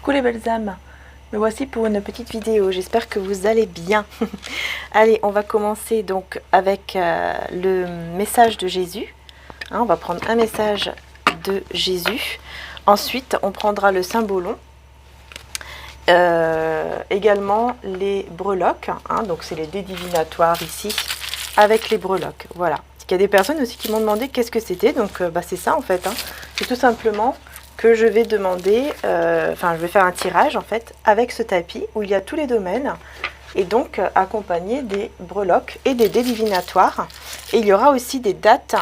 Coucou les belles âmes, me voici pour une petite vidéo, j'espère que vous allez bien. Allez, on va commencer donc avec le message de Jésus. On va prendre un message de Jésus. Ensuite, on prendra le symbolon. Également les breloques, donc c'est les dés divinatoires ici, avec les breloques, voilà. Il y a des personnes aussi qui m'ont demandé qu'est-ce que c'était, donc c'est ça en fait, c'est tout simplement que je vais demander, je vais faire un tirage en fait, avec ce tapis où il y a tous les domaines, et donc accompagné des breloques et des dés divinatoires, et il y aura aussi des dates,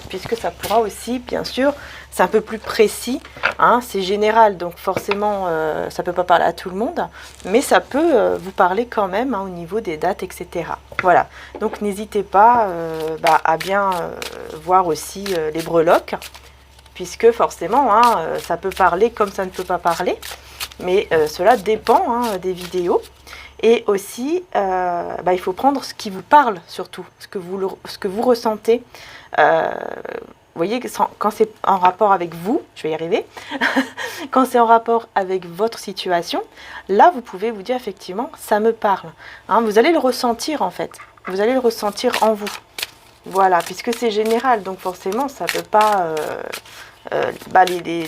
puisque ça pourra aussi, bien sûr, c'est un peu plus précis, c'est général, donc forcément ça ne peut pas parler à tout le monde, mais ça peut vous parler quand même au niveau des dates, etc. Voilà, donc n'hésitez pas à bien voir aussi les breloques, puisque forcément ça peut parler comme ça ne peut pas parler, mais cela dépend des vidéos. Et aussi, il faut prendre ce qui vous parle surtout, ce que vous ressentez. Vous voyez, quand c'est en rapport avec vous, je vais y arriver, quand c'est en rapport avec votre situation, là, vous pouvez vous dire effectivement, ça me parle. Vous allez le ressentir en fait, vous allez le ressentir en vous. Voilà, puisque c'est général, donc forcément, ça ne peut pas...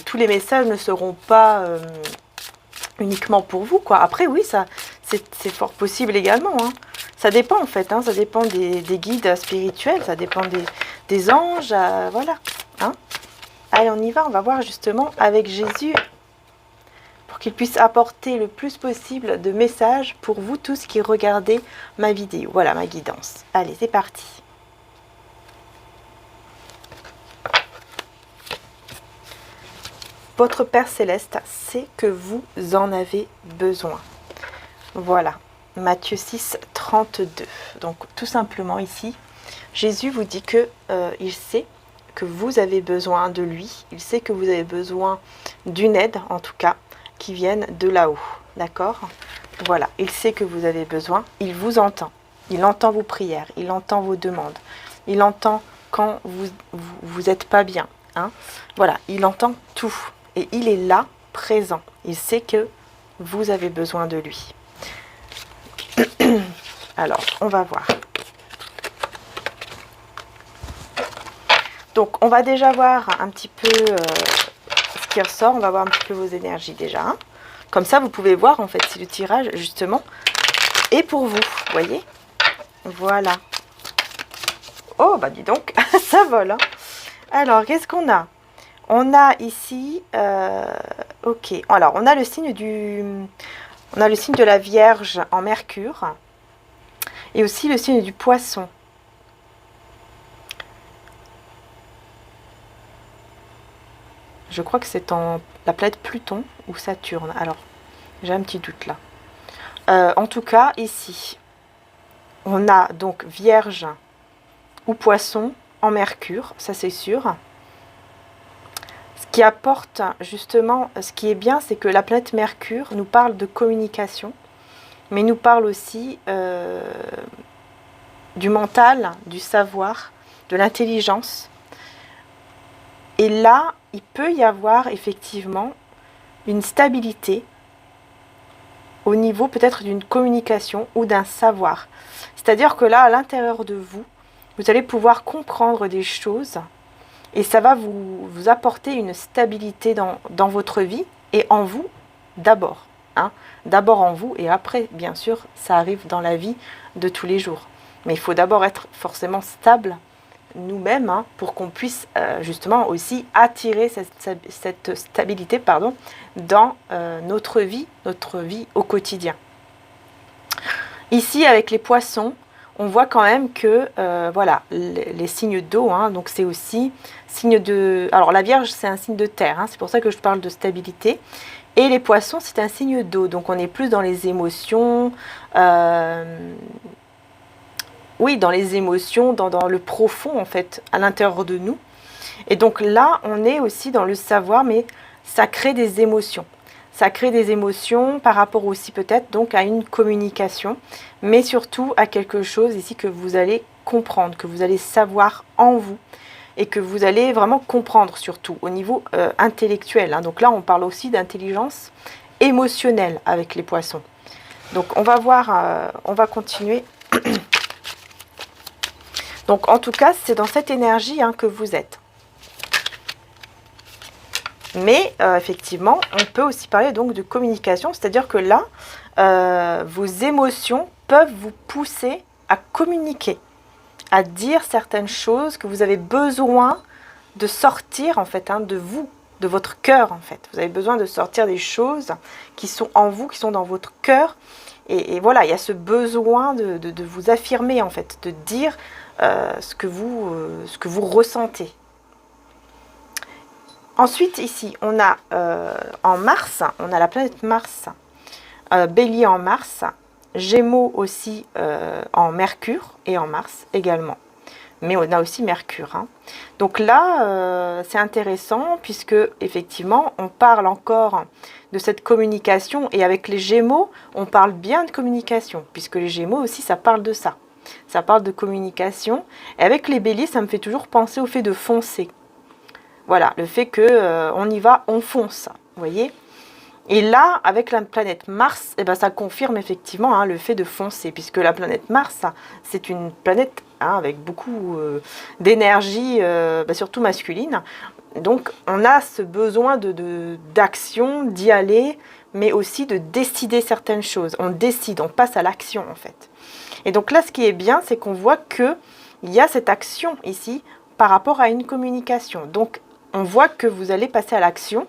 tous les messages ne seront pas uniquement pour vous, quoi. Après, oui, ça, c'est fort possible également, Ça dépend, en fait, ça dépend des guides spirituels, ça dépend des anges, voilà. Allez, on y va, on va voir justement avec Jésus, pour qu'il puisse apporter le plus possible de messages pour vous tous qui regardez ma vidéo. Voilà, ma guidance. Allez, c'est parti. Votre Père Céleste sait que vous en avez besoin. Voilà, Matthieu 6, 32. Donc tout simplement ici, Jésus vous dit que il sait que vous avez besoin de lui. Il sait que vous avez besoin d'une aide, en tout cas, qui vienne de là-haut. D'accord? Voilà, il sait que vous avez besoin. Il vous entend. Il entend vos prières. Il entend vos demandes. Il entend quand vous n'êtes pas bien. Voilà, il entend tout. Et il est là, présent. Il sait que vous avez besoin de lui. Alors, on va voir. Donc, on va déjà voir un petit peu ce qui ressort. On va voir un petit peu vos énergies déjà. Comme ça, vous pouvez voir, en fait, si le tirage, justement, est pour vous. Vous voyez? Voilà. Oh, dis donc, ça vole. Alors, qu'est-ce qu'on a? On a ici, ok, alors on a le signe de la Vierge en Mercure et aussi le signe du Poisson. Je crois que c'est en la planète Pluton ou Saturne. Alors, j'ai un petit doute là. En tout cas, ici, on a donc Vierge ou Poisson en Mercure, ça c'est sûr. Qui apporte justement, ce qui est bien, c'est que la planète Mercure nous parle de communication, mais nous parle aussi du mental, du savoir, de l'intelligence. Et là, il peut y avoir effectivement une stabilité au niveau peut-être d'une communication ou d'un savoir. C'est-à-dire que là, à l'intérieur de vous, vous allez pouvoir comprendre des choses. Et ça va vous apporter une stabilité dans votre vie et en vous d'abord. D'abord en vous et après, bien sûr, ça arrive dans la vie de tous les jours. Mais il faut d'abord être forcément stable nous-mêmes pour qu'on puisse justement aussi attirer cette stabilité dans notre vie au quotidien. Ici, avec les poissons, on voit quand même que, voilà, les signes d'eau, donc c'est aussi signe de... Alors la Vierge, c'est un signe de terre, c'est pour ça que je parle de stabilité. Et les poissons, c'est un signe d'eau, donc on est plus dans les émotions, oui, dans les émotions, dans le profond, en fait, à l'intérieur de nous. Et donc là, on est aussi dans le savoir, mais ça crée des émotions. Ça crée des émotions par rapport aussi peut-être donc à une communication, mais surtout à quelque chose ici que vous allez comprendre, que vous allez savoir en vous, et que vous allez vraiment comprendre, surtout au niveau intellectuel, hein. Donc là, on parle aussi d'intelligence émotionnelle avec les poissons. Donc on va voir, on va continuer. Donc en tout cas, c'est dans cette énergie, hein, que vous êtes. Mais effectivement, on peut aussi parler donc de communication, c'est-à-dire que là, vos émotions peuvent vous pousser à communiquer, à dire certaines choses que vous avez besoin de sortir en fait, hein, de vous, de votre cœur en fait. Vous avez besoin de sortir des choses qui sont en vous, qui sont dans votre cœur. Et voilà, il y a ce besoin de vous affirmer en fait, de dire ce que vous ressentez. Ensuite, ici, on a en Mars, on a la planète Mars, Bélier en Mars, Gémeaux aussi en Mercure et en Mars également. Mais on a aussi Mercure, hein. Donc là, c'est intéressant puisque effectivement, on parle encore de cette communication. Et avec les Gémeaux, on parle bien de communication, puisque les Gémeaux aussi, ça parle de ça. Ça parle de communication. Et avec les Béliers, ça me fait toujours penser au fait de foncer. Voilà, le fait que on y va, on fonce, vous voyez. Et là, avec la planète Mars, eh ben, ça confirme effectivement, hein, le fait de foncer, puisque la planète Mars, c'est une planète, hein, avec beaucoup d'énergie, surtout masculine. Donc, on a ce besoin d'action, d'y aller, mais aussi de décider certaines choses. On décide, on passe à l'action, en fait. Et donc là, ce qui est bien, c'est qu'on voit qu'il y a cette action ici par rapport à une communication. Donc, on voit que vous allez passer à l'action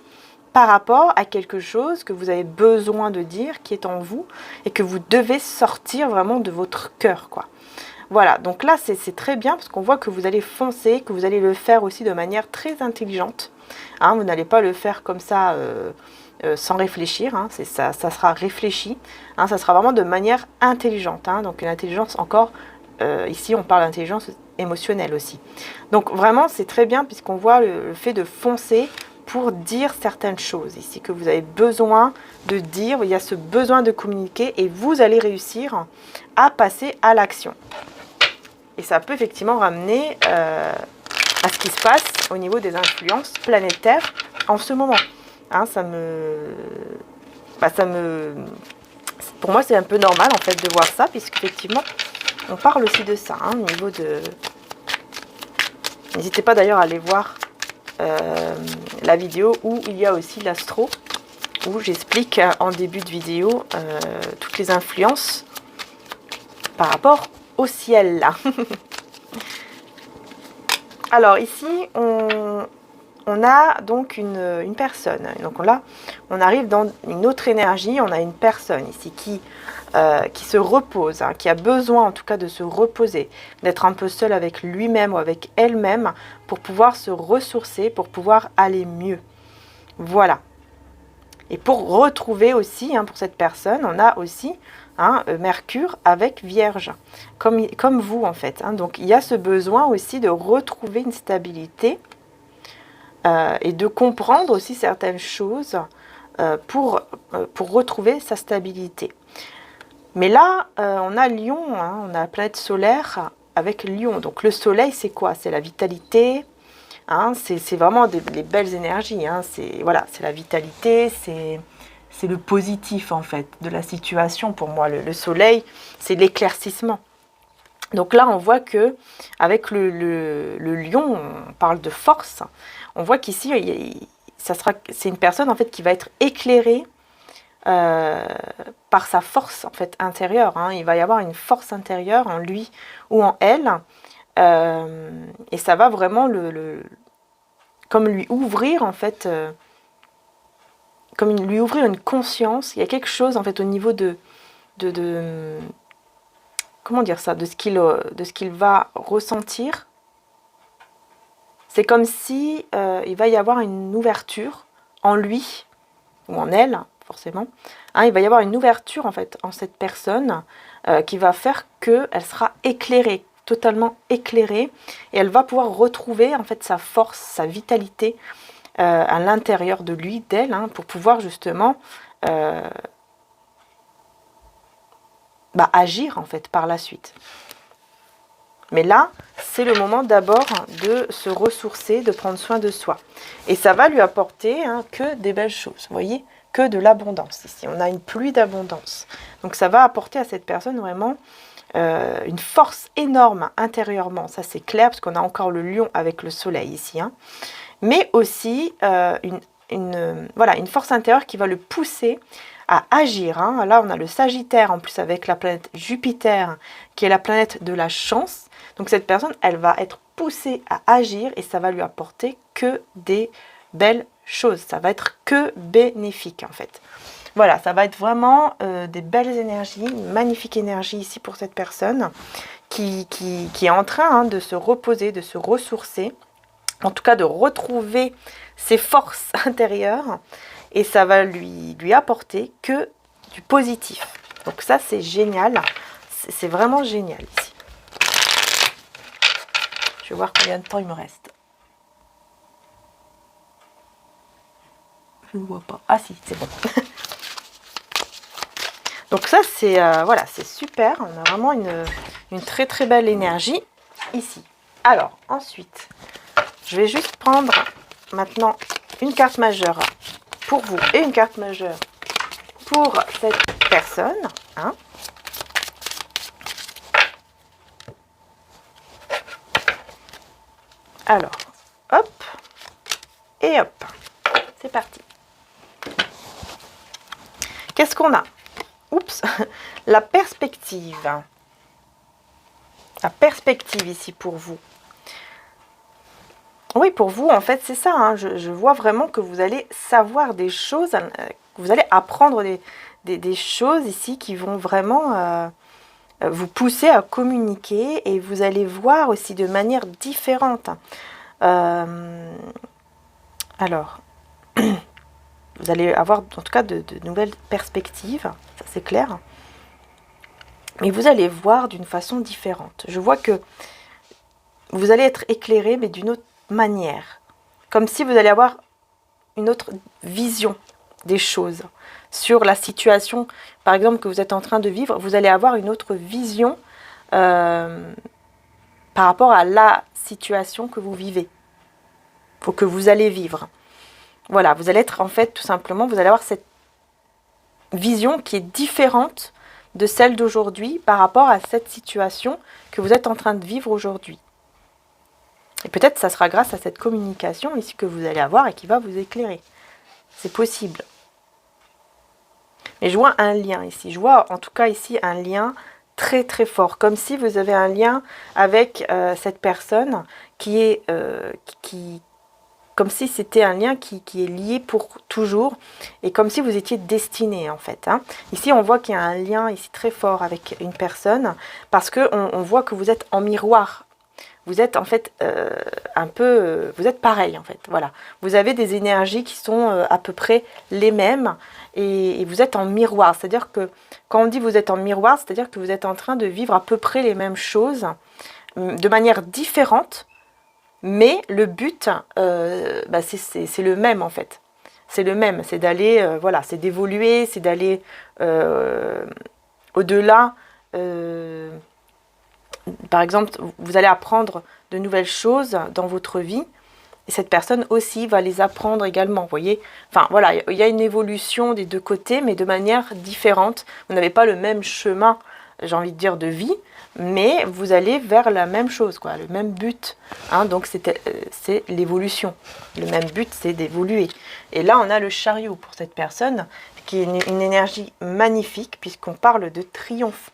par rapport à quelque chose que vous avez besoin de dire, qui est en vous, et que vous devez sortir vraiment de votre cœur, quoi. Voilà, donc là, c'est très bien, parce qu'on voit que vous allez foncer, que vous allez le faire aussi de manière très intelligente. Hein, vous n'allez pas le faire comme ça, sans réfléchir, hein, ça sera réfléchi. Hein, ça sera vraiment de manière intelligente. Hein, donc une intelligence encore, ici, on parle d'intelligence émotionnelle aussi. Donc vraiment, c'est très bien, puisqu'on voit le fait de foncer pour dire certaines choses ici que vous avez besoin de dire. Il y a ce besoin de communiquer et vous allez réussir à passer à l'action. Et ça peut effectivement ramener à ce qui se passe au niveau des influences planétaires en ce moment. Hein, pour moi, c'est un peu normal en fait de voir ça, puisqu'effectivement, on parle aussi de ça, hein, au niveau de... N'hésitez pas d'ailleurs à aller voir la vidéo où il y a aussi l'astro, où j'explique en début de vidéo toutes les influences par rapport au ciel là. Alors ici on a donc une personne, donc là on arrive dans une autre énergie. On a une personne ici qui se repose, hein, qui a besoin en tout cas de se reposer, d'être un peu seul avec lui-même ou avec elle-même pour pouvoir se ressourcer, pour pouvoir aller mieux. Voilà. Et pour retrouver aussi, hein, pour cette personne, on a aussi Mercure avec Vierge, comme vous en fait. Hein. Donc il y a ce besoin aussi de retrouver une stabilité et de comprendre aussi certaines choses pour retrouver sa stabilité. Mais là, on a Lion, hein, on a la planète solaire avec Lion. Donc le soleil, c'est quoi? C'est la vitalité, hein, c'est vraiment des belles énergies. Hein, c'est la vitalité, c'est le positif en fait de la situation. Pour moi, le soleil, c'est l'éclaircissement. Donc là, on voit que avec le Lion, on parle de force. On voit qu'ici, c'est une personne en fait qui va être éclairée par sa force en fait intérieure. Hein. Il va y avoir une force intérieure en lui ou en elle, et ça va vraiment comme lui ouvrir en fait, comme lui ouvrir une conscience. Il y a quelque chose en fait au niveau de comment dire ça, de ce qu'il va ressentir. C'est comme si il va y avoir une ouverture en lui ou en elle, forcément. Hein, il va y avoir une ouverture en fait en cette personne qui va faire qu'elle sera éclairée, totalement éclairée, et elle va pouvoir retrouver en fait sa force, sa vitalité à l'intérieur de lui, d'elle, hein, pour pouvoir justement agir en fait par la suite. Mais là, c'est le moment d'abord de se ressourcer, de prendre soin de soi. Et ça va lui apporter que des belles choses, vous voyez, que de l'abondance. Ici, on a une pluie d'abondance. Donc ça va apporter à cette personne vraiment une force énorme intérieurement. Ça, c'est clair, parce qu'on a encore le lion avec le soleil ici. Mais aussi voilà, une force intérieure qui va le pousser à agir. Là, on a le Sagittaire, en plus avec la planète Jupiter, qui est la planète de la chance. Donc cette personne, elle va être poussée à agir et ça va lui apporter que des belles choses. Ça va être que bénéfique, en fait. Voilà, ça va être vraiment des belles énergies, une magnifique énergie ici pour cette personne qui est en train de se reposer, de se ressourcer, en tout cas de retrouver ses forces intérieures, et ça va lui apporter que du positif. Donc ça, c'est génial, c'est vraiment génial ici. Je vais voir combien de temps il me reste. Je ne vois pas. Ah si, c'est bon. Donc ça, c'est voilà, c'est super. On a vraiment une très très belle énergie ici. Alors, ensuite, je vais juste prendre maintenant une carte majeure pour vous et une carte majeure pour cette personne. Alors, hop, et hop. C'est parti. Qu'est-ce qu'on a? Oups, la perspective. La perspective ici pour vous. Oui, pour vous, en fait, c'est ça. Je vois vraiment que vous allez savoir des choses, que vous allez apprendre des choses ici qui vont vraiment vous pousser à communiquer, et vous allez voir aussi de manière différente. Alors, vous allez avoir en tout cas de nouvelles perspectives, ça c'est clair. Mais vous allez voir d'une façon différente. Je vois que vous allez être éclairé, mais d'une autre manière. Comme si vous allez avoir une autre vision des choses sur la situation, par exemple, que vous êtes en train de vivre. Vous allez avoir une autre vision par rapport à la situation que vous vivez, ou que vous allez vivre. Voilà, vous allez être en fait, tout simplement, vous allez avoir cette vision qui est différente de celle d'aujourd'hui par rapport à cette situation que vous êtes en train de vivre aujourd'hui. Et peut-être ça sera grâce à cette communication ici que vous allez avoir et qui va vous éclairer. C'est possible. Mais je vois un lien ici. Je vois en tout cas ici un lien très très fort. Comme si vous avez un lien avec cette personne qui est... comme si c'était un lien qui est lié pour toujours, et comme si vous étiez destiné en fait. Ici, on voit qu'il y a un lien ici très fort avec une personne, parce qu'on voit que vous êtes en miroir. Vous êtes en fait vous êtes pareil en fait, voilà. Vous avez des énergies qui sont à peu près les mêmes, et vous êtes en miroir. C'est-à-dire que quand on dit vous êtes en miroir, c'est-à-dire que vous êtes en train de vivre à peu près les mêmes choses, de manière différente, mais le but, c'est le même en fait. C'est le même, c'est d'aller, voilà, c'est d'évoluer, c'est d'aller au-delà. Par exemple, vous allez apprendre de nouvelles choses dans votre vie, et cette personne aussi va les apprendre également, vous voyez. Enfin voilà, il y a une évolution des deux côtés, mais de manière différente. Vous n'avez pas le même chemin, j'ai envie de dire, de vie, mais vous allez vers la même chose, quoi, le même but. Donc c'est l'évolution. Le même but, c'est d'évoluer. Et là, on a le chariot pour cette personne, qui est une énergie magnifique, puisqu'on parle de triomphe.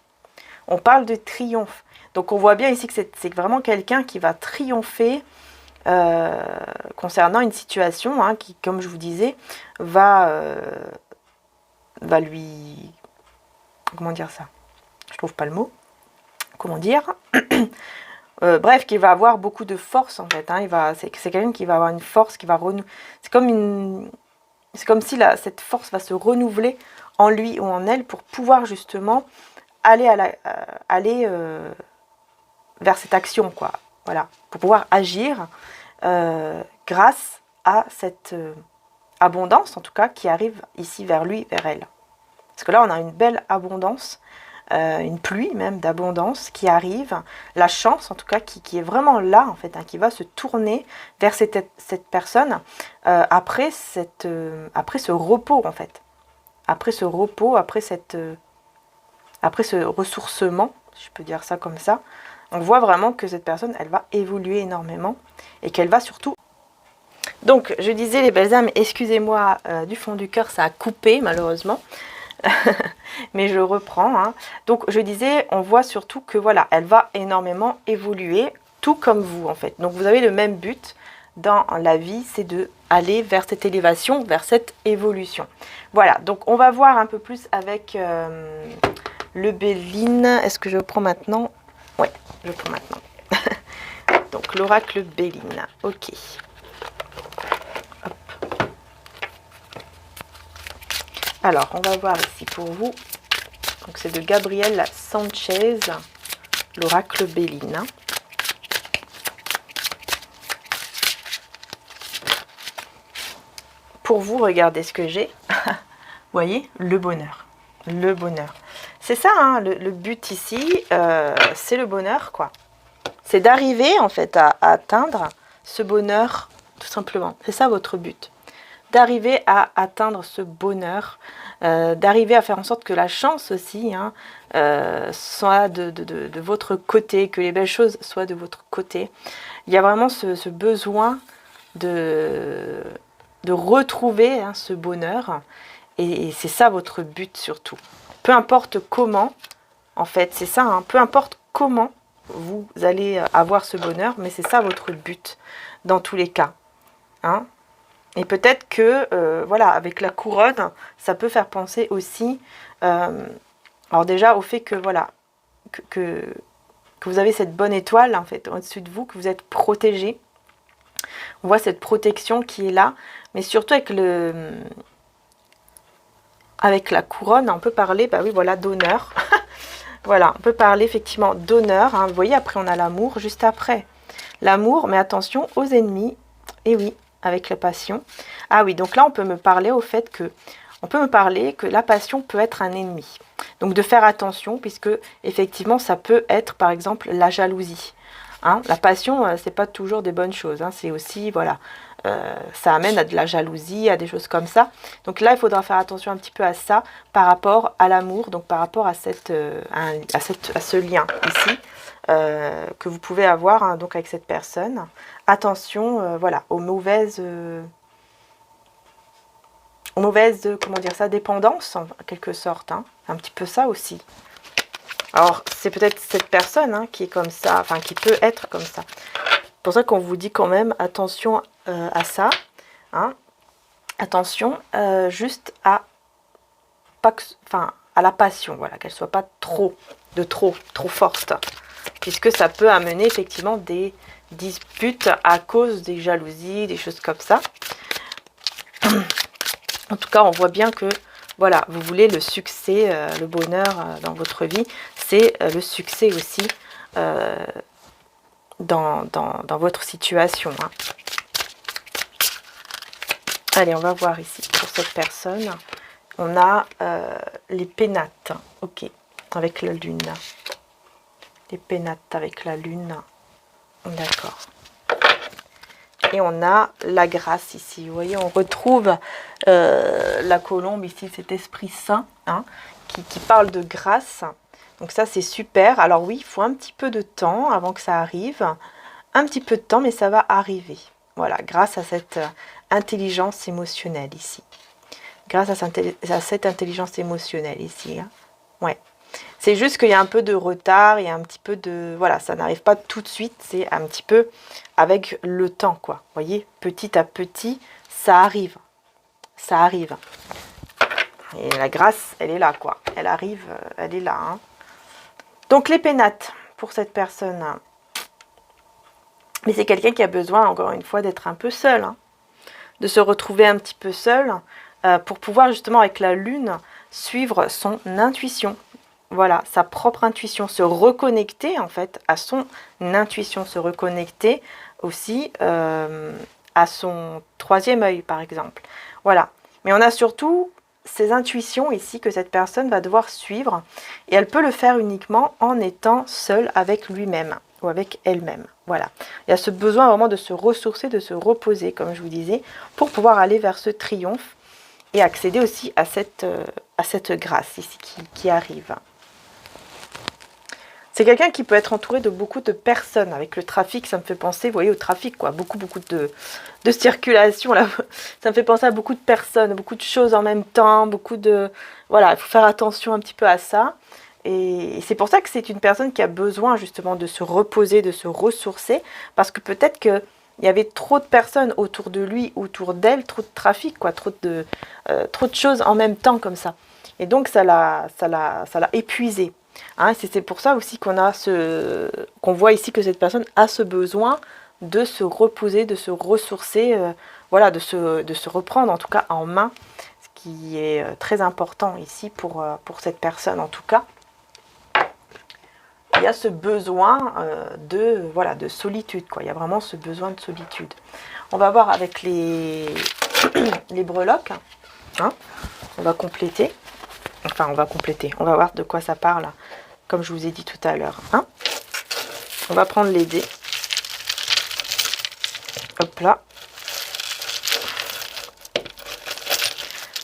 On parle de triomphe. Donc on voit bien ici que c'est vraiment quelqu'un qui va triompher concernant une situation qui, comme je vous disais, va lui... Comment dire ça? Je trouve pas le mot. Comment dire? Bref, qui va avoir beaucoup de force en fait. C'est quelqu'un qui va avoir une force, qui va renouveler. C'est comme si cette force va se renouveler en lui ou en elle pour pouvoir justement aller vers cette action, quoi. Voilà, pour pouvoir agir grâce à cette abondance, en tout cas, qui arrive ici vers lui, vers elle. Parce que là, on a une belle abondance une pluie même d'abondance qui arrive, la chance en tout cas qui est vraiment là en fait, hein, qui va se tourner vers cette personne après ce repos en fait, après ce repos, après ce ressourcement, si je peux dire ça comme ça. On voit vraiment que cette personne, elle va évoluer énormément et qu'elle va surtout... Donc, je disais les belles âmes, excusez-moi du fond du cœur, ça a coupé malheureusement. Mais je reprends. Hein. Donc, je disais, on voit surtout que voilà, elle va énormément évoluer, tout comme vous en fait. Donc, vous avez le même but dans la vie, c'est de aller vers cette élévation, vers cette évolution. Voilà, donc on va voir un peu plus avec le Béline. Est-ce que je prends maintenant? Ouais, je prends maintenant. Donc, l'oracle Béline. Ok. Hop. Alors, on va voir ici pour vous. Donc, c'est de Gabriel Sanchez, l'oracle Béline. Pour vous, regardez ce que j'ai. Vous voyez, le bonheur. Le bonheur. C'est ça, hein, le but ici, c'est le bonheur, quoi. C'est d'arriver, en fait, à atteindre ce bonheur, tout simplement. C'est ça votre but. D'arriver à atteindre ce bonheur, d'arriver à faire en sorte que la chance aussi hein, soit de votre côté, que les belles choses soient de votre côté. Il y a vraiment ce besoin de retrouver hein, ce bonheur. Et c'est ça votre but surtout. Peu importe comment, en fait, c'est ça, hein, peu importe comment vous allez avoir ce bonheur, mais c'est ça votre but dans tous les cas. Hein. Et peut-être que, voilà, avec la couronne, ça peut faire penser aussi, alors déjà au fait que, voilà, que vous avez cette bonne étoile, en fait, au-dessus de vous, que vous êtes protégé. On voit cette protection qui est là, mais surtout avec la couronne, on peut parler, bah oui, voilà, d'honneur. Voilà, on peut parler effectivement d'honneur. Hein. Vous voyez, après, on a l'amour juste après. L'amour, mais attention aux ennemis. Et oui, avec la passion. Ah oui, donc là, on peut me parler au fait que... On peut me parler que la passion peut être un ennemi. Donc, de faire attention, puisque, effectivement, ça peut être, par exemple, la jalousie. Hein. La passion, c'est pas toujours des bonnes choses. Hein. C'est aussi, voilà... ça amène à de la jalousie, à des choses comme ça. Donc là, il faudra faire attention un petit peu à ça par rapport à l'amour, donc par rapport à ce lien ici que vous pouvez avoir hein, donc avec cette personne. Attention, voilà, aux mauvaises, comment dire ça, dépendances en quelque sorte. Hein, un petit peu ça aussi. Alors, c'est peut-être cette personne hein, qui est comme ça, enfin qui peut être comme ça. C'est pour ça qu'on vous dit quand même attention à ça. Hein. Attention juste à la passion, voilà, qu'elle ne soit pas trop forte. Puisque ça peut amener effectivement des disputes à cause des jalousies, des choses comme ça. En tout cas, on voit bien que voilà, vous voulez le succès, le bonheur dans votre vie. C'est le succès aussi dans votre situation. Hein. Allez, on va voir ici pour cette personne. On a les pénates, ok, avec la lune. Les pénates avec la lune, d'accord. Et on a la grâce ici. Vous voyez, on retrouve la colombe ici, cet esprit saint hein, qui parle de grâce. Donc ça, c'est super. Alors oui, il faut un petit peu de temps avant que ça arrive. Un petit peu de temps, mais ça va arriver. Voilà, grâce à cette intelligence émotionnelle ici. Grâce à cette intelligence émotionnelle ici. Hein. Ouais. C'est juste qu'il y a un peu de retard, il y a un petit peu de... Voilà, ça n'arrive pas tout de suite, c'est un petit peu avec le temps, quoi. Vous voyez, petit à petit, ça arrive. Ça arrive. Et la grâce, elle est là, quoi. Elle arrive, elle est là. Hein. Donc, les pénates, pour cette personne. Mais c'est quelqu'un qui a besoin, encore une fois, d'être un peu seul. Hein. De se retrouver un petit peu seul pour pouvoir, justement, avec la lune, suivre son intuition. Voilà, sa propre intuition, se reconnecter en fait à son intuition, se reconnecter aussi à son troisième œil par exemple. Voilà, mais on a surtout ses intuitions ici que cette personne va devoir suivre. Et elle peut le faire uniquement en étant seule avec lui-même ou avec elle-même. Voilà. Il y a ce besoin vraiment de se ressourcer, de se reposer, comme je vous disais, pour pouvoir aller vers ce triomphe et accéder aussi à cette grâce ici qui arrive. C'est quelqu'un qui peut être entouré de beaucoup de personnes. Avec le trafic, ça me fait penser, vous voyez, au trafic, quoi. Beaucoup de circulation, là. Ça me fait penser à beaucoup de personnes, beaucoup de choses en même temps, beaucoup de... Voilà, il faut faire attention un petit peu à ça. Et c'est pour ça que c'est une personne qui a besoin, justement, de se reposer, de se ressourcer. Parce que peut-être qu'il y avait trop de personnes autour de lui, autour d'elle, trop de trafic, quoi. Trop de choses en même temps, comme ça. Et donc, ça l'a épuisé. Hein, c'est pour ça aussi qu'on voit ici que cette personne a ce besoin de se reposer, de se ressourcer, voilà, de se reprendre en tout cas en main, ce qui est très important ici pour cette personne en tout cas. Il y a ce besoin de solitude, quoi. Il y a vraiment ce besoin de solitude. On va voir avec les breloques, hein. On va compléter. Enfin, on va compléter. On va voir de quoi ça parle, comme je vous ai dit tout à l'heure. Hein, on va prendre les dés. Hop là.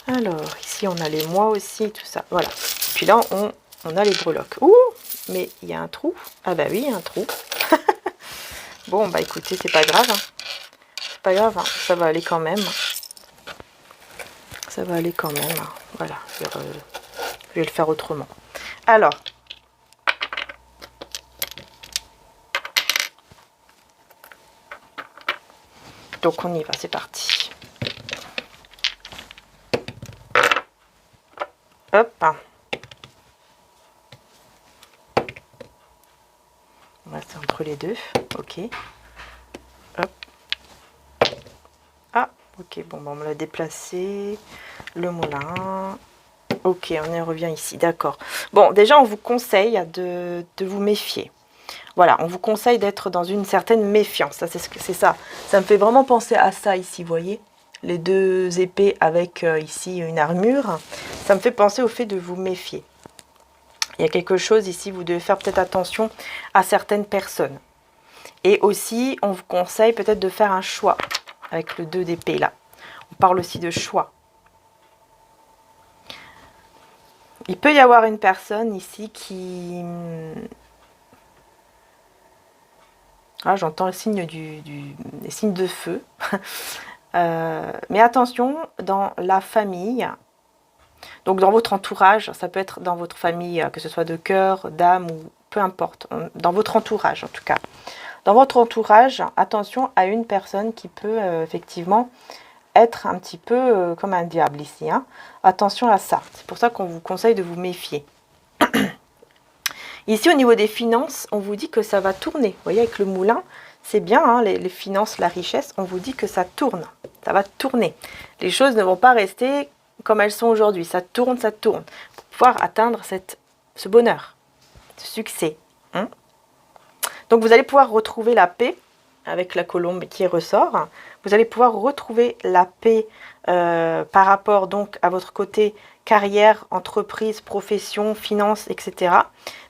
Alors, ici, on a les mois aussi, tout ça. Voilà. Puis là, on a les breloques. Ouh, mais il y a un trou. Ah bah oui, il y a un trou. Bon, bah écoutez, c'est pas grave. Hein. C'est pas grave, hein. Ça va aller quand même. Ça va aller quand même. Voilà. Je vais le faire autrement. Alors, donc on y va, c'est parti. Hop. On va c'est entre les deux. Ok. Hop. Ah, ok, bon, on me l'a déplacé. Le moulin. Ok, on y revient ici, d'accord. Bon, déjà, on vous conseille de vous méfier. Voilà, on vous conseille d'être dans une certaine méfiance. Ça, c'est ça. Ça me fait vraiment penser à ça ici, vous voyez. Les deux épées avec ici une armure. Ça me fait penser au fait de vous méfier. Il y a quelque chose ici, vous devez faire peut-être attention à certaines personnes. Et aussi, on vous conseille peut-être de faire un choix avec le 2 d'épée là. On parle aussi de choix. Il peut y avoir une personne ici qui... Ah, j'entends le signe les signes de feu. Mais attention, dans la famille, donc dans votre entourage, ça peut être dans votre famille, que ce soit de cœur, d'âme ou peu importe, dans votre entourage en tout cas. Dans votre entourage, attention à une personne qui peut effectivement être un petit peu comme un diable ici. Hein. Attention à ça. C'est pour ça qu'on vous conseille de vous méfier. Ici, au niveau des finances, on vous dit que ça va tourner. Vous voyez, avec le moulin, c'est bien, hein, les finances, la richesse, on vous dit que ça tourne. Ça va tourner. Les choses ne vont pas rester comme elles sont aujourd'hui. Ça tourne, pour pouvoir atteindre ce bonheur, ce succès. Hein. Donc, vous allez pouvoir retrouver la paix avec la colombe qui ressort. Vous allez pouvoir retrouver la paix par rapport donc à votre côté carrière, entreprise, profession, finances, etc.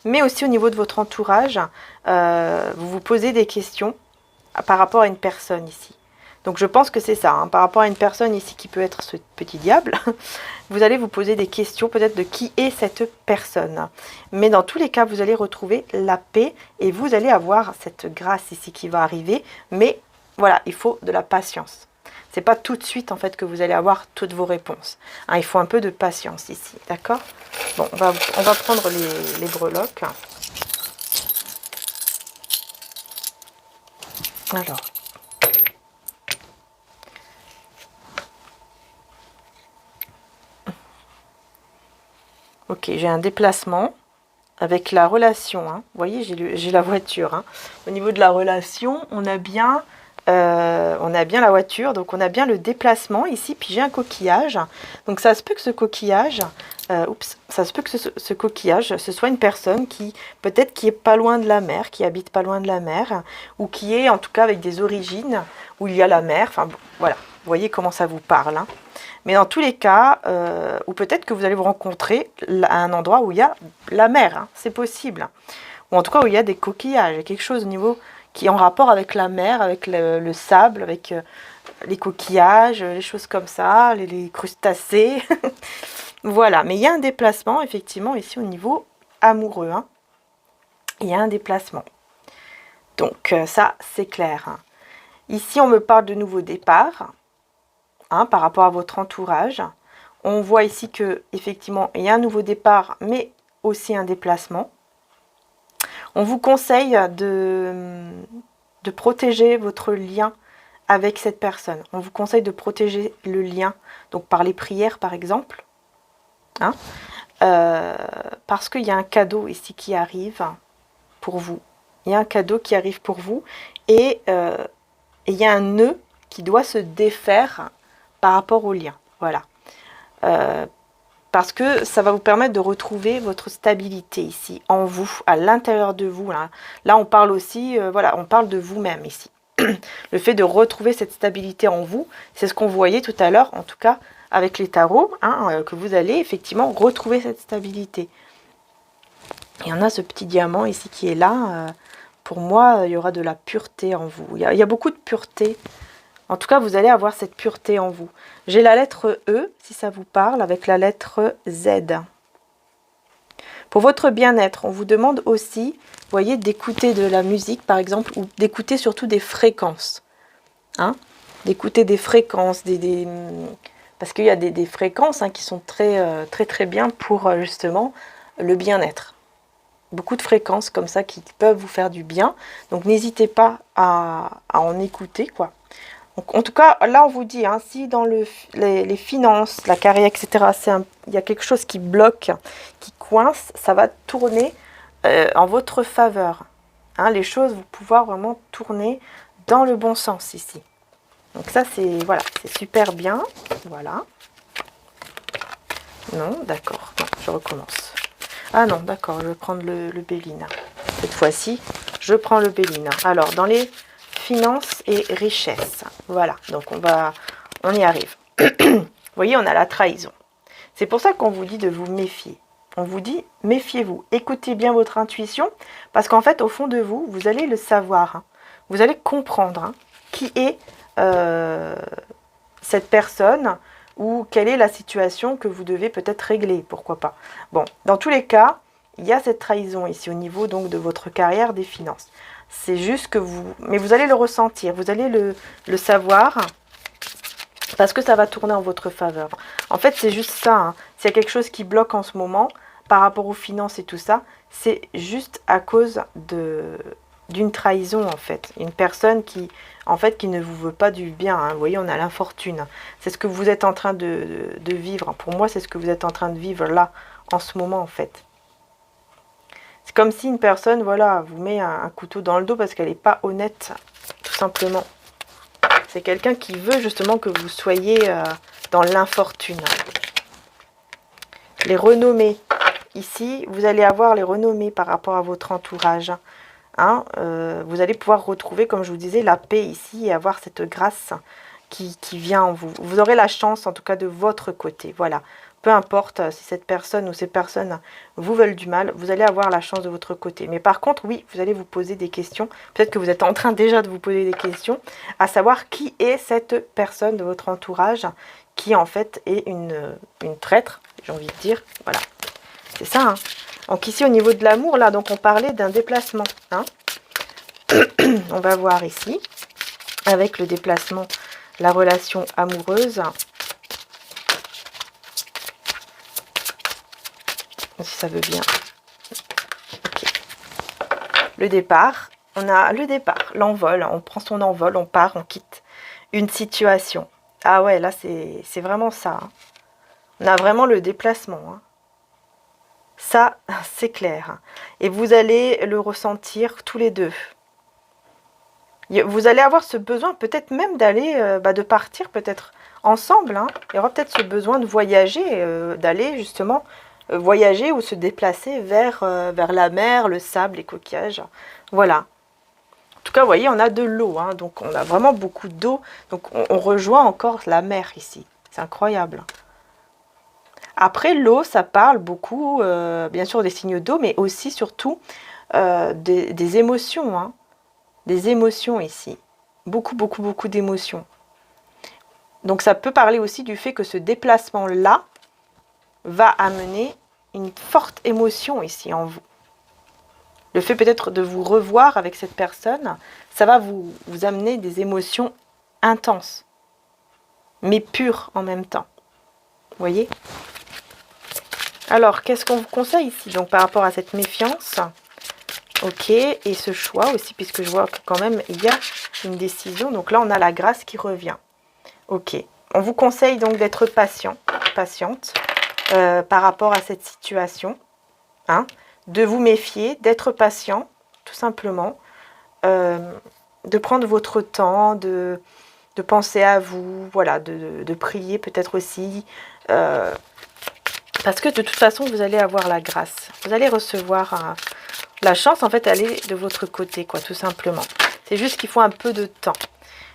Mais aussi au niveau de votre entourage, vous vous posez des questions par rapport à une personne ici. Donc je pense que c'est ça, hein, par rapport à une personne ici qui peut être ce petit diable, vous allez vous poser des questions peut-être de qui est cette personne. Mais dans tous les cas, vous allez retrouver la paix et vous allez avoir cette grâce ici qui va arriver. Mais voilà, il faut de la patience. C'est pas tout de suite en fait que vous allez avoir toutes vos réponses. Hein, il faut un peu de patience ici, d'accord? Bon, on va prendre les breloques. Alors. Ok, j'ai un déplacement avec la relation. Hein. Vous voyez, j'ai la voiture. Hein. Au niveau de la relation, on a bien la voiture, donc on a bien le déplacement ici, puis j'ai un coquillage. Donc ça se peut que ce coquillage, ce coquillage, ce soit une personne qui, peut-être qui est pas loin de la mer, qui habite pas loin de la mer, ou qui est en tout cas avec des origines où il y a la mer. Enfin voilà, vous voyez comment ça vous parle. Hein. Mais dans tous les cas, ou peut-être que vous allez vous rencontrer à un endroit où il y a la mer, hein, c'est possible. Ou en tout cas où il y a des coquillages, il y a quelque chose au niveau qui est en rapport avec la mer, avec le sable, avec les coquillages, les choses comme ça, les crustacés. Voilà, mais il y a un déplacement effectivement ici au niveau amoureux. Hein. Il y a un déplacement. Donc ça, c'est clair. Hein. Ici, on me parle de nouveau départ. Hein, par rapport à votre entourage. On voit ici que effectivement il y a un nouveau départ, mais aussi un déplacement. On vous conseille de protéger votre lien avec cette personne. On vous conseille de protéger le lien, donc par les prières par exemple. Hein, parce qu'il y a un cadeau ici qui arrive pour vous. Il y a un cadeau qui arrive pour vous et il y a un nœud qui doit se défaire par rapport au lien, voilà. Parce que ça va vous permettre de retrouver votre stabilité ici, en vous, à l'intérieur de vous. Là on parle aussi, voilà, on parle de vous-même ici. Le fait de retrouver cette stabilité en vous, c'est ce qu'on voyait tout à l'heure, en tout cas avec les tarots, hein, que vous allez effectivement retrouver cette stabilité. Et on a ce petit diamant ici qui est là. Pour moi, il y aura de la pureté en vous. Il y a beaucoup de pureté. En tout cas, vous allez avoir cette pureté en vous. J'ai la lettre E, si ça vous parle, avec la lettre Z. Pour votre bien-être, on vous demande aussi, vous voyez, d'écouter de la musique, par exemple, ou d'écouter surtout des fréquences. Hein, d'écouter des fréquences, parce qu'il y a des fréquences hein, qui sont très bien pour justement le bien-être. Beaucoup de fréquences comme ça qui peuvent vous faire du bien. Donc, n'hésitez pas à en écouter, quoi. Donc, en tout cas, là, on vous dit, hein, si dans les finances, la carrière, etc., il y a quelque chose qui bloque, qui coince, ça va tourner en votre faveur. Hein, les choses vont pouvoir vraiment tourner dans le bon sens ici. Donc ça, c'est voilà, c'est super bien. Voilà. Non, d'accord. Non, je recommence. Ah non, d'accord, je vais prendre le Béline. Cette fois-ci, je prends le Béline. Alors, dans les finances et richesses. Voilà, donc on y arrive. Vous voyez, on a la trahison. C'est pour ça qu'on vous dit de vous méfier. On vous dit, méfiez-vous. Écoutez bien votre intuition, parce qu'en fait, au fond de vous, vous allez le savoir. Hein. Vous allez comprendre hein, qui est cette personne ou quelle est la situation que vous devez peut-être régler, pourquoi pas. Bon, dans tous les cas, il y a cette trahison ici au niveau donc de votre carrière, des finances. C'est juste que mais vous allez le ressentir, vous allez le savoir, parce que ça va tourner en votre faveur. En fait, c'est juste ça. Hein. S'il y a quelque chose qui bloque en ce moment, par rapport aux finances et tout ça, c'est juste à cause d'une trahison, en fait. Une personne qui ne vous veut pas du bien. Hein. Vous voyez, on a l'infortune. C'est ce que vous êtes en train de vivre. Pour moi, c'est ce que vous êtes en train de vivre là, en ce moment, en fait. C'est comme si une personne, voilà, vous met un couteau dans le dos parce qu'elle n'est pas honnête, tout simplement. C'est quelqu'un qui veut justement que vous soyez dans l'infortune. Les renommées. Ici, vous allez avoir les renommées par rapport à votre entourage. Hein, vous allez pouvoir retrouver, comme je vous disais, la paix ici et avoir cette grâce qui vient en vous. Vous aurez la chance, en tout cas, de votre côté. Voilà. Peu importe si cette personne ou ces personnes vous veulent du mal, vous allez avoir la chance de votre côté. Mais par contre, oui, vous allez vous poser des questions. Peut-être que vous êtes en train déjà de vous poser des questions, à savoir qui est cette personne de votre entourage qui, en fait, est une traître, j'ai envie de dire. Voilà, c'est ça. Hein. Donc ici, au niveau de l'amour, là, donc on parlait d'un déplacement. Hein. On va voir ici, avec le déplacement, la relation amoureuse. Si ça veut bien. Okay. Le départ, on a le départ, l'envol, on prend son envol, on part, on quitte une situation. Ah ouais, là c'est vraiment ça. Hein. On a vraiment le déplacement. Hein. Ça, c'est clair. Et vous allez le ressentir tous les deux. Vous allez avoir ce besoin peut-être même d'aller, de partir peut-être ensemble. Hein. Il y aura peut-être ce besoin de voyager, d'aller justement voyager ou se déplacer vers la mer, le sable, les coquillages. Voilà. En tout cas, vous voyez, on a de l'eau. Hein, donc, on a vraiment beaucoup d'eau. Donc, on rejoint encore la mer ici. C'est incroyable. Après, l'eau, ça parle beaucoup, bien sûr, des signes d'eau, mais aussi, surtout, des émotions. Hein. Des émotions ici. Beaucoup, beaucoup, beaucoup d'émotions. Donc, ça peut parler aussi du fait que ce déplacement-là va amener une forte émotion ici en vous. Le fait peut-être de vous revoir avec cette personne, ça va vous amener des émotions intenses, mais pures en même temps. Vous voyez? Alors, qu'est-ce qu'on vous conseille ici, donc, par rapport à cette méfiance? Ok, et ce choix aussi, puisque je vois que quand même, il y a une décision. Donc là, on a la grâce qui revient. Ok, on vous conseille donc d'être patient, patiente, par rapport à cette situation. Hein, de vous méfier, d'être patient, tout simplement. De prendre votre temps, de penser à vous, voilà, de prier peut-être aussi. Parce que de toute façon, vous allez avoir la grâce. Vous allez recevoir la chance, en fait, elle est de votre côté, quoi, tout simplement. C'est juste qu'il faut un peu de temps.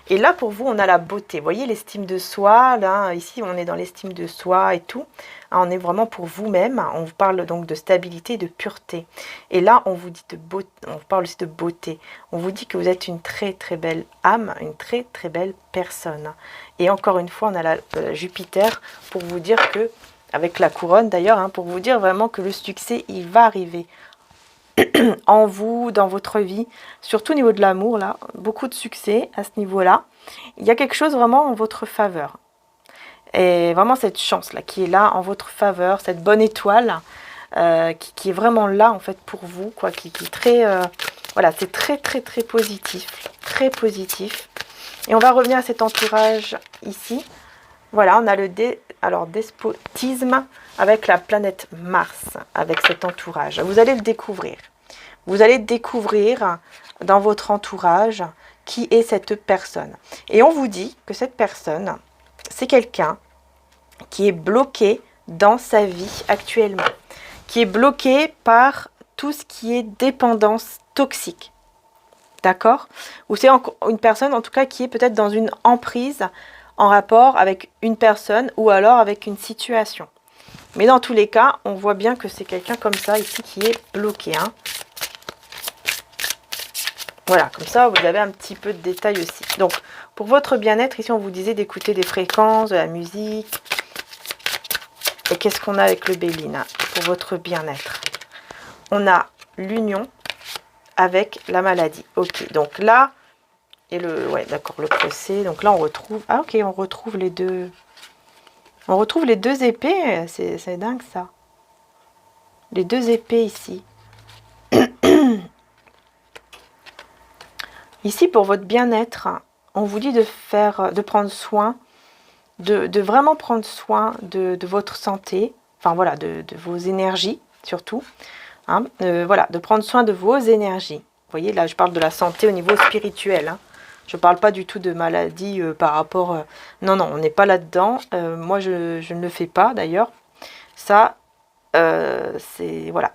Et là, pour vous, on a la beauté. Vous voyez, l'estime de soi, là, ici, on est dans l'estime de soi et tout. On est vraiment pour vous-même. On vous parle donc de stabilité et de pureté. Et là, on vous dit de beauté, on vous parle aussi de beauté. On vous dit que vous êtes une très, très belle âme, une très, très belle personne. Et encore une fois, on a la Jupiter pour vous dire que, avec la couronne d'ailleurs, hein, pour vous dire vraiment que le succès, il va arriver en vous, dans votre vie, surtout au niveau de l'amour, là, beaucoup de succès à ce niveau-là. Il y a quelque chose vraiment en votre faveur. Et vraiment cette chance-là qui est là en votre faveur, cette bonne étoile qui est vraiment là en fait pour vous, quoi, qui est très... voilà, c'est très très très positif, très positif. Et on va revenir à cet entourage ici. Voilà, on a le despotisme avec la planète Mars, avec cet entourage. Vous allez le découvrir. Vous allez découvrir dans votre entourage qui est cette personne. Et on vous dit que cette personne, c'est quelqu'un qui est bloqué dans sa vie actuellement, qui est bloqué par tout ce qui est dépendance toxique. D'accord? Ou c'est une personne, en tout cas, qui est peut-être dans une emprise en rapport avec une personne ou alors avec une situation. Mais dans tous les cas, on voit bien que c'est quelqu'un comme ça ici qui est bloqué. Hein. Voilà, comme ça, vous avez un petit peu de détails aussi. Donc, pour votre bien-être, ici, on vous disait d'écouter des fréquences, de la musique. Et qu'est-ce qu'on a avec le Béline pour votre bien-être? On a l'union avec la maladie. Ok, donc là, et le, ouais, d'accord, le procès. Donc là, on retrouve, ah ok, on retrouve les deux. On retrouve les deux épées, c'est dingue ça. Les deux épées ici. Ici, pour votre bien-être, on vous dit de prendre soin, de vraiment prendre soin de votre santé, enfin voilà, de vos énergies surtout. Hein, voilà, de prendre soin de vos énergies. Vous voyez, là, je parle de la santé au niveau spirituel. Hein. Je ne parle pas du tout de maladie par rapport... non, non, on n'est pas là-dedans. Moi, je ne le fais pas, d'ailleurs. Ça, c'est... Voilà.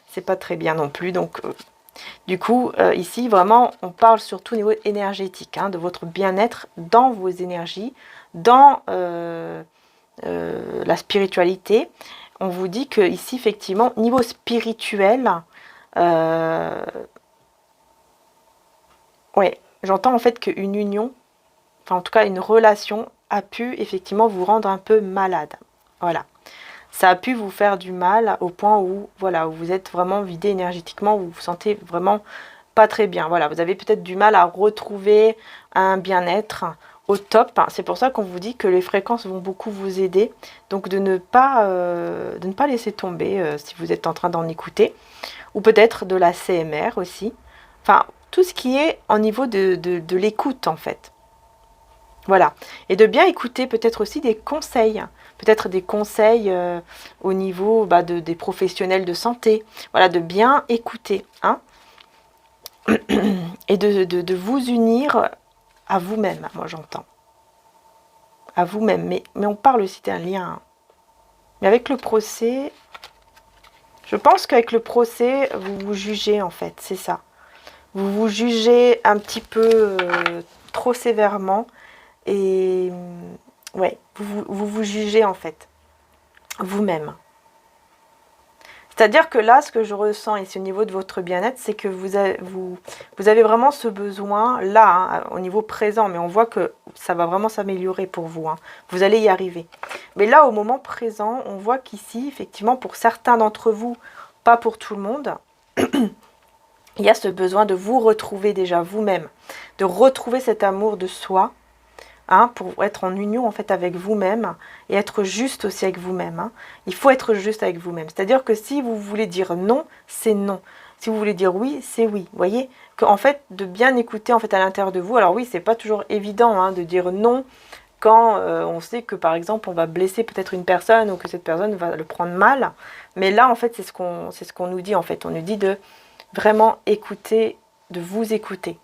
C'est pas très bien non plus. Donc, du coup, ici, vraiment, on parle surtout au niveau énergétique, hein, de votre bien-être dans vos énergies, dans la spiritualité. On vous dit que ici, effectivement, niveau spirituel, ouais, j'entends en fait qu'une union, enfin en tout cas une relation, a pu effectivement vous rendre un peu malade. Voilà. Ça a pu vous faire du mal au point où, voilà, où vous êtes vraiment vidé énergétiquement, où vous vous sentez vraiment pas très bien. Voilà, vous avez peut-être du mal à retrouver un bien-être au top. C'est pour ça qu'on vous dit que les fréquences vont beaucoup vous aider. Donc de ne pas laisser tomber si vous êtes en train d'en écouter. Ou peut-être de la CMR aussi. Enfin, tout ce qui est au niveau de l'écoute en fait. Voilà. Et de bien écouter peut-être aussi des conseils. Peut-être des conseils au niveau des professionnels de santé. Voilà, de bien écouter. Hein, et de vous unir à vous-même, moi j'entends. À vous-même. Mais on parle aussi d'un lien. Mais avec le procès, je pense qu'avec le procès, vous vous jugez en fait, c'est ça. Vous vous jugez un petit peu trop sévèrement et Ouais, vous jugez en fait, vous-même. C'est-à-dire que là, ce que je ressens ici au niveau de votre bien-être, c'est que vous avez vraiment ce besoin là, hein, au niveau présent, mais on voit que ça va vraiment s'améliorer pour vous, hein. Vous allez y arriver. Mais là, au moment présent, on voit qu'ici, effectivement, pour certains d'entre vous, pas pour tout le monde, il y a ce besoin de vous retrouver déjà vous-même, de retrouver cet amour de soi, hein, pour être en union en fait avec vous-même et être juste aussi avec vous-même, hein. Il faut être juste avec vous-même. C'est-à-dire que si vous voulez dire non, c'est non. Si vous voulez dire oui, c'est oui. Vous voyez qu'en fait, de bien écouter en fait à l'intérieur de vous. Alors oui, c'est pas toujours évident, hein, de dire non quand on sait que par exemple on va blesser peut-être une personne ou que cette personne va le prendre mal. Mais là en fait, c'est ce qu'on nous dit en fait. On nous dit de vraiment écouter, de vous écouter.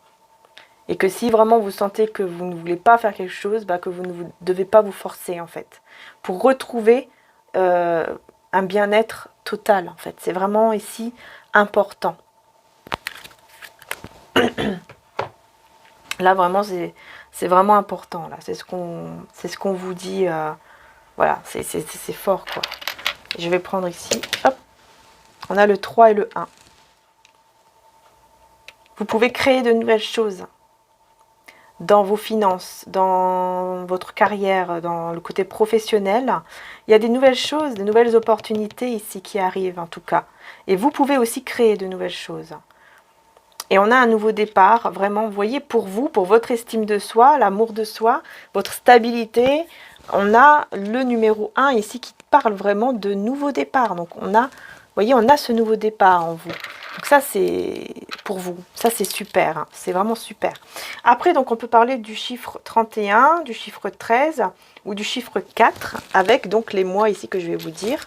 Et que si vraiment vous sentez que vous ne voulez pas faire quelque chose, bah, que vous ne devez pas vous forcer en fait. Pour retrouver un bien-être total en fait. C'est vraiment ici important. Là vraiment c'est vraiment important. Là. C'est ce qu'on vous dit. Voilà, c'est fort quoi. Je vais prendre ici. Hop. On a le 3 et le 1. Vous pouvez créer de nouvelles choses. Dans vos finances, dans votre carrière, dans le côté professionnel, il y a des nouvelles choses, des nouvelles opportunités ici qui arrivent en tout cas. Et vous pouvez aussi créer de nouvelles choses. Et on a un nouveau départ, vraiment, vous voyez, pour vous, pour votre estime de soi, l'amour de soi, votre stabilité. On a le numéro 1 ici qui parle vraiment de nouveau départ. Donc on a, vous voyez, on a ce nouveau départ en vous. Donc ça, c'est pour vous. Ça, c'est super. Hein. C'est vraiment super. Après, donc, on peut parler du chiffre 31, du chiffre 13 ou du chiffre 4 avec donc les mois ici que je vais vous dire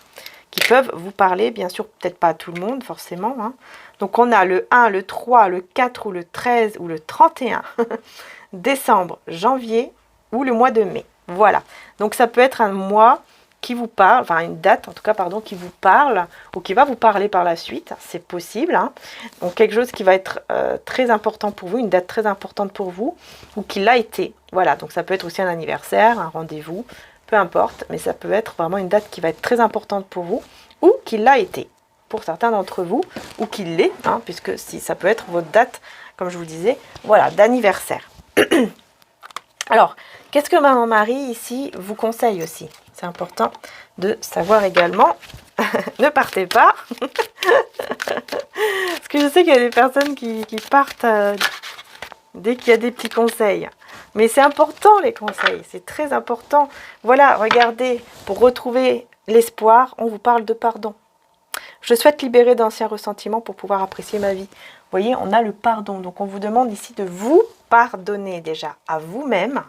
qui peuvent vous parler. Bien sûr, peut-être pas à tout le monde, forcément. Hein. Donc, on a le 1, le 3, le 4 ou le 13 ou le 31 décembre, janvier ou le mois de mai. Voilà. Donc, ça peut être un mois qui vous parle, enfin une date en tout cas, pardon, qui vous parle ou qui va vous parler par la suite, c'est possible. Hein. Donc quelque chose qui va être très important pour vous, une date très importante pour vous, ou qui l'a été. Voilà, donc ça peut être aussi un anniversaire, un rendez-vous, peu importe, mais ça peut être vraiment une date qui va être très importante pour vous, ou qui l'a été pour certains d'entre vous, ou qui l'est, hein, puisque si ça peut être votre date, comme je vous disais, voilà, d'anniversaire. Alors, qu'est-ce que Maman Marie ici vous conseille aussi? C'est important de savoir également. Ne partez pas. Parce que je sais qu'il y a des personnes qui partent dès qu'il y a des petits conseils. Mais c'est important les conseils, c'est très important. Voilà, regardez, pour retrouver l'espoir, on vous parle de pardon. Je souhaite libérer d'anciens ressentiments pour pouvoir apprécier ma vie. Vous voyez, on a le pardon. Donc on vous demande ici de vous pardonner déjà à vous-même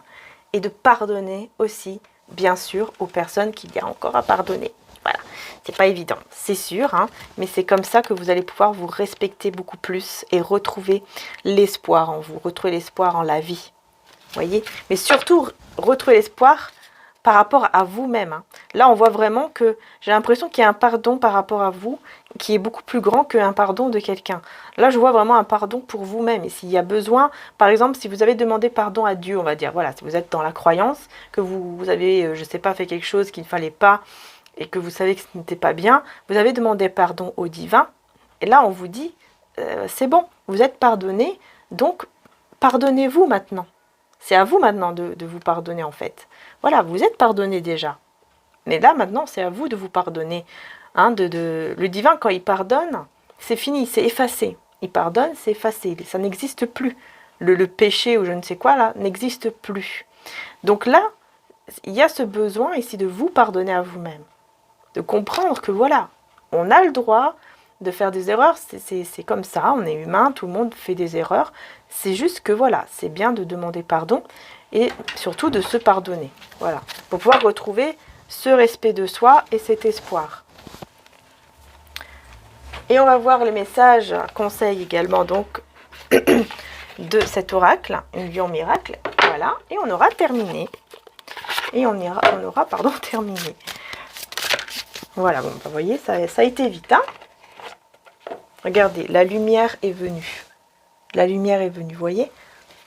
et de pardonner aussi, bien sûr, aux personnes qu'il y a encore à pardonner. Voilà, c'est pas évident, c'est sûr, hein, mais c'est comme ça que vous allez pouvoir vous respecter beaucoup plus et retrouver l'espoir en vous, retrouver l'espoir en la vie. Vous voyez, mais surtout retrouver l'espoir par rapport à vous-même. Hein. Là, on voit vraiment que j'ai l'impression qu'il y a un pardon par rapport à vous qui est beaucoup plus grand qu'un pardon de quelqu'un. Là, je vois vraiment un pardon pour vous-même. Et s'il y a besoin, par exemple, si vous avez demandé pardon à Dieu, on va dire, voilà, si vous êtes dans la croyance, que vous avez, je ne sais pas, fait quelque chose qu'il ne fallait pas et que vous savez que ce n'était pas bien, vous avez demandé pardon au divin. Et là, on vous dit, c'est bon, vous êtes pardonné, donc pardonnez-vous maintenant. C'est à vous maintenant de vous pardonner en fait. Voilà, vous êtes pardonné déjà. Mais là maintenant, c'est à vous de vous pardonner. Hein, le divin, quand il pardonne, c'est fini, c'est effacé. Il pardonne, c'est effacé. Ça n'existe plus. Le péché ou je ne sais quoi là n'existe plus. Donc là, il y a ce besoin ici de vous pardonner à vous-même. De comprendre que voilà, on a le droit de faire des erreurs, c'est comme ça, on est humain, tout le monde fait des erreurs. C'est juste que voilà, c'est bien de demander pardon et surtout de se pardonner. Voilà, pour pouvoir retrouver ce respect de soi et cet espoir. Et on va voir les messages, conseils également donc de cet oracle, une lion miracle. Voilà, et on aura terminé. Et on aura terminé. Voilà, bon, vous voyez, ça a été vite. Hein. Regardez, la lumière est venue. La lumière est venue, vous voyez.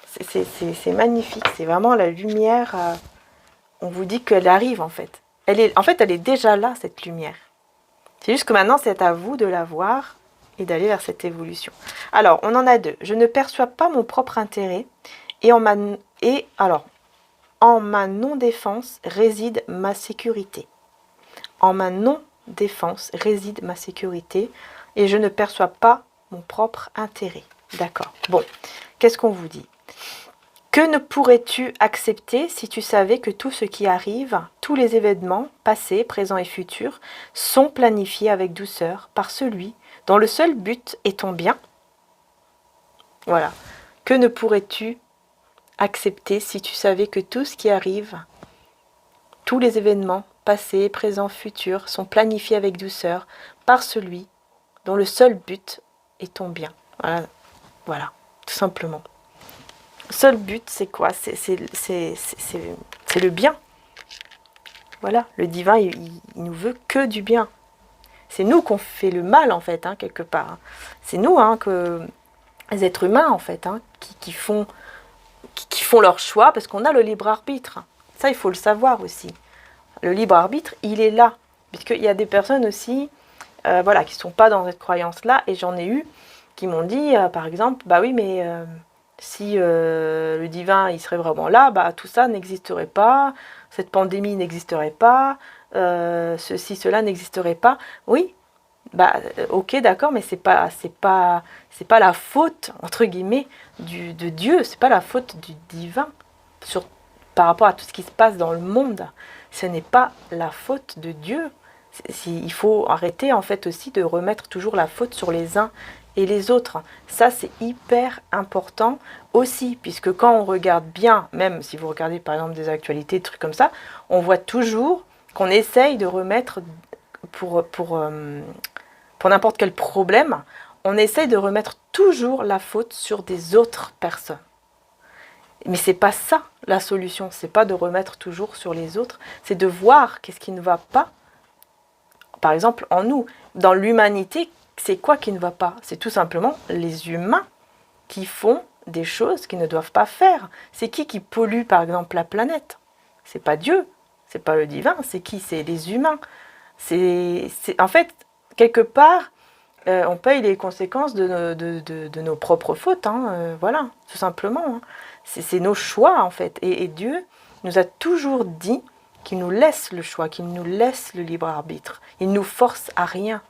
C'est magnifique, c'est vraiment la lumière on vous dit qu'elle arrive en fait. En fait, elle est déjà là, cette lumière. C'est juste que maintenant, c'est à vous de la voir et d'aller vers cette évolution. Alors, on en a deux. Je ne perçois pas mon propre intérêt et en ma non-défense réside ma sécurité. En ma non-défense réside ma sécurité et je ne perçois pas mon propre intérêt. D'accord. Bon, qu'est-ce qu'on vous dit? Que ne pourrais-tu accepter si tu savais que tout ce qui arrive, tous les événements, passés, présents et futurs, sont planifiés avec douceur par celui dont le seul but est ton bien? Voilà. Que ne pourrais-tu accepter si tu savais que tout ce qui arrive, tous les événements, passés, présents, futurs, sont planifiés avec douceur par celui dont le seul but est ton bien? Voilà, voilà, tout simplement. Seul but, c'est quoi? C'est le bien. Voilà, le divin, il nous veut que du bien. C'est nous qu'on fait le mal, en fait, hein, quelque part. C'est nous, les êtres humains, en fait, qui font leur choix, parce qu'on a le libre arbitre. Ça, il faut le savoir aussi. Le libre arbitre, il est là. Puisqu'il y a des personnes aussi, qui ne sont pas dans cette croyance-là, et j'en ai eu, qui m'ont dit, par exemple, bah oui, mais... si le divin il serait vraiment là, bah, tout ça n'existerait pas, cette pandémie n'existerait pas, ceci, cela n'existerait pas. Oui, bah, ok, d'accord, mais c'est pas la faute, entre guillemets, de Dieu, c'est pas la faute du divin par rapport à tout ce qui se passe dans le monde. Ce n'est pas la faute de Dieu. Il faut arrêter en fait aussi de remettre toujours la faute sur les uns et les autres. Ça, c'est hyper important aussi, puisque quand on regarde bien, même si vous regardez par exemple des actualités, des trucs comme ça, on voit toujours qu'on essaye de remettre, pour n'importe quel problème, on essaye de remettre toujours la faute sur des autres personnes. Mais c'est pas ça la solution, c'est pas de remettre toujours sur les autres, c'est de voir qu'est-ce qui ne va pas, par exemple en nous, dans l'humanité. C'est quoi qui ne va pas? C'est tout simplement les humains qui font des choses qu'ils ne doivent pas faire. C'est qui pollue par exemple la planète? C'est pas Dieu, c'est pas le divin, c'est qui? C'est les humains. En fait, quelque part, on paye les conséquences de nos propres fautes. Voilà, tout simplement. C'est nos choix en fait. Et Dieu nous a toujours dit qu'il nous laisse le choix, qu'il nous laisse le libre arbitre. Il ne nous force à rien.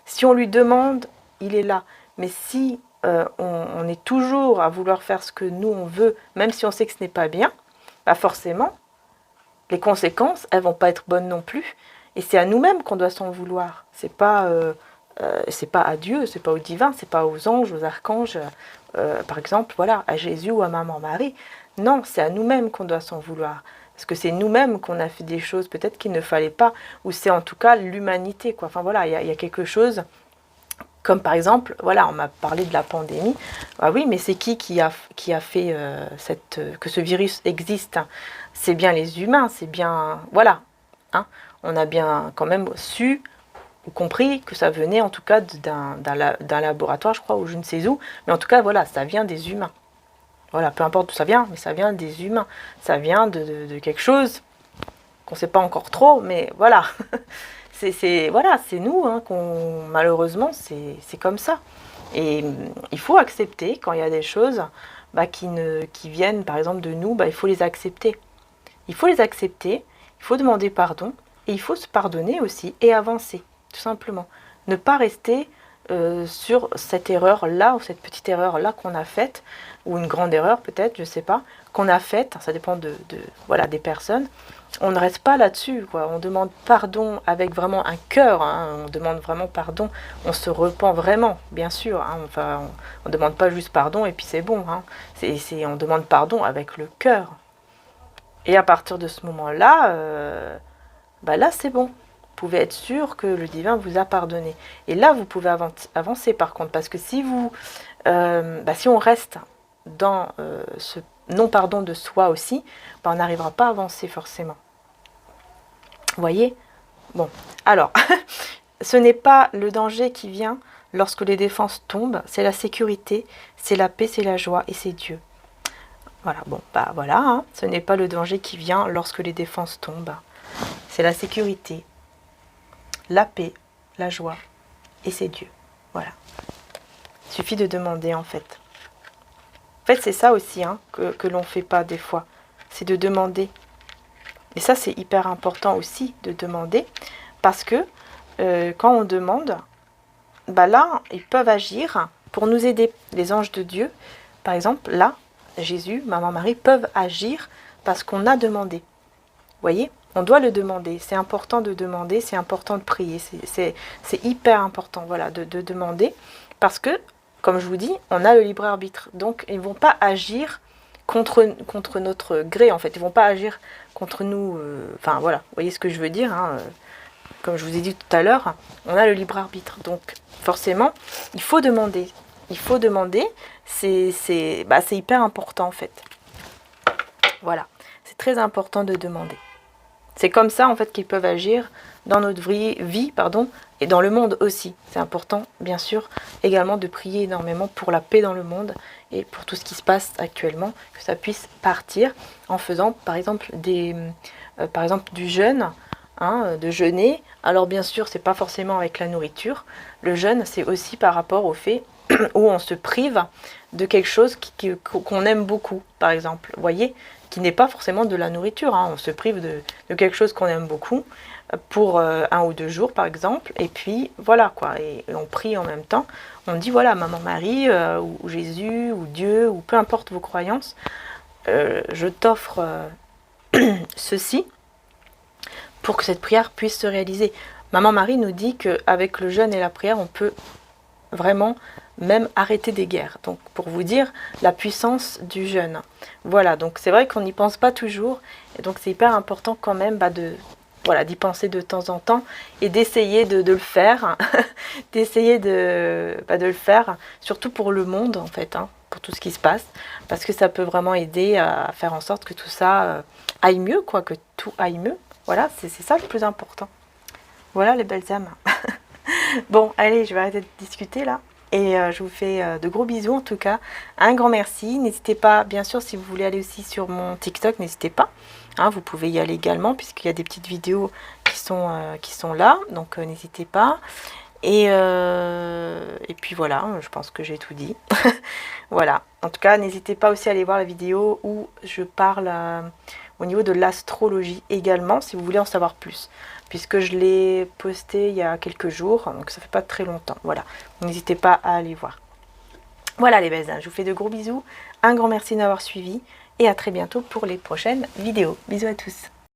Si on lui demande, il est là. Mais si on est toujours à vouloir faire ce que nous on veut, même si on sait que ce n'est pas bien, bah forcément, les conséquences, elles vont pas être bonnes non plus. Et c'est à nous-mêmes qu'on doit s'en vouloir. C'est pas à Dieu, c'est pas au divin, c'est pas aux anges, aux archanges, par exemple, voilà, à Jésus ou à Maman Marie. Non, c'est à nous-mêmes qu'on doit s'en vouloir. Parce que c'est nous-mêmes qu'on a fait des choses peut-être qu'il ne fallait pas, ou c'est en tout cas l'humanité, quoi. Enfin voilà, il y a quelque chose, comme par exemple, voilà, on m'a parlé de la pandémie. Ah oui, mais c'est qui a fait que ce virus existe? C'est bien les humains, c'est bien, voilà. On a bien quand même su ou compris que ça venait en tout cas d'un laboratoire, je crois, ou je ne sais où. Mais en tout cas, voilà, ça vient des humains. Voilà, peu importe d'où ça vient, mais ça vient des humains. Ça vient de quelque chose qu'on ne sait pas encore trop, mais voilà. c'est nous, malheureusement, c'est comme ça. Et il faut accepter quand il y a des choses qui viennent, par exemple, de nous, il faut les accepter. Il faut les accepter, il faut demander pardon, et il faut se pardonner aussi, et avancer, tout simplement. Ne pas rester sur cette erreur-là, ou cette petite erreur-là qu'on a faite, ou une grande erreur peut-être, je ne sais pas, qu'on a faite, ça dépend des personnes. On ne reste pas là-dessus, quoi. On demande pardon avec vraiment un cœur, on demande vraiment pardon, on se repent vraiment, bien sûr. Enfin, on ne demande pas juste pardon et puis c'est bon. On demande pardon avec le cœur. Et à partir de ce moment-là, là c'est bon. Vous pouvez être sûr que le divin vous a pardonné. Et là, vous pouvez avancer par contre, parce que si on reste dans ce non-pardon de soi aussi, on n'arrivera pas à avancer forcément. Vous voyez? Bon, alors, ce n'est pas le danger qui vient lorsque les défenses tombent, c'est la sécurité, c'est la paix, c'est la joie et c'est Dieu. Voilà, bon, bah voilà, hein. Ce n'est pas le danger qui vient lorsque les défenses tombent. C'est la sécurité, la paix, la joie, et c'est Dieu. Voilà. Il suffit de demander, en fait. En fait, c'est ça aussi hein, que l'on ne fait pas des fois. C'est de demander. Et ça, c'est hyper important aussi de demander. Parce que quand on demande, bah là, ils peuvent agir pour nous aider. Les anges de Dieu, par exemple, là, Jésus, Maman Marie, peuvent agir parce qu'on a demandé. Vous voyez, on doit le demander. C'est important de demander, c'est important de prier. C'est hyper important voilà, de demander. Parce que, comme je vous dis, on a le libre arbitre. Donc, ils ne vont pas agir contre notre gré, en fait. Ils ne vont pas agir contre nous. Enfin, voilà, vous voyez ce que je veux dire hein, comme je vous ai dit tout à l'heure, on a le libre arbitre. Donc, forcément, il faut demander. Il faut demander. C'est hyper important, en fait. Voilà. C'est très important de demander. C'est comme ça, en fait, qu'ils peuvent agir dans notre vie, et dans le monde aussi. C'est important, bien sûr, également de prier énormément pour la paix dans le monde et pour tout ce qui se passe actuellement, que ça puisse partir en faisant, par exemple, du jeûne, hein, de jeûner. Alors, bien sûr, c'est pas forcément avec la nourriture. Le jeûne, c'est aussi par rapport au fait où on se prive de quelque chose qu'on aime beaucoup, par exemple. Vous voyez, qui n'est pas forcément de la nourriture. Hein. On se prive de quelque chose qu'on aime beaucoup pour 1 ou 2 jours, par exemple. Et puis, voilà, quoi. Et on prie en même temps. On dit, voilà, Maman Marie, ou Jésus, ou Dieu, ou peu importe vos croyances, je t'offre ceci pour que cette prière puisse se réaliser. Maman Marie nous dit qu'avec le jeûne et la prière, on peut vraiment même arrêter des guerres. Donc pour vous dire la puissance du jeûne. Voilà, donc c'est vrai qu'on n'y pense pas toujours. Et donc c'est hyper important quand même d'y penser de temps en temps et d'essayer de le faire. d'essayer de le faire, surtout pour le monde en fait, hein, pour tout ce qui se passe. Parce que ça peut vraiment aider à faire en sorte que tout ça aille mieux, quoi, que tout aille mieux. Voilà, c'est ça le plus important. Voilà les belles âmes. Bon, allez, je vais arrêter de discuter là. Et je vous fais de gros bisous en tout cas. Un grand merci. N'hésitez pas, bien sûr, si vous voulez aller aussi sur mon TikTok, n'hésitez pas. Hein, vous pouvez y aller également puisqu'il y a des petites vidéos qui sont là. Donc n'hésitez pas. Et puis voilà, je pense que j'ai tout dit. Voilà. En tout cas, n'hésitez pas aussi à aller voir la vidéo où je parle au niveau de l'astrologie également, si vous voulez en savoir plus. Puisque je l'ai posté il y a quelques jours, donc ça fait pas très longtemps. Voilà, n'hésitez pas à aller voir. Voilà les belles âmes, je vous fais de gros bisous. Un grand merci d'avoir suivi et à très bientôt pour les prochaines vidéos. Bisous à tous.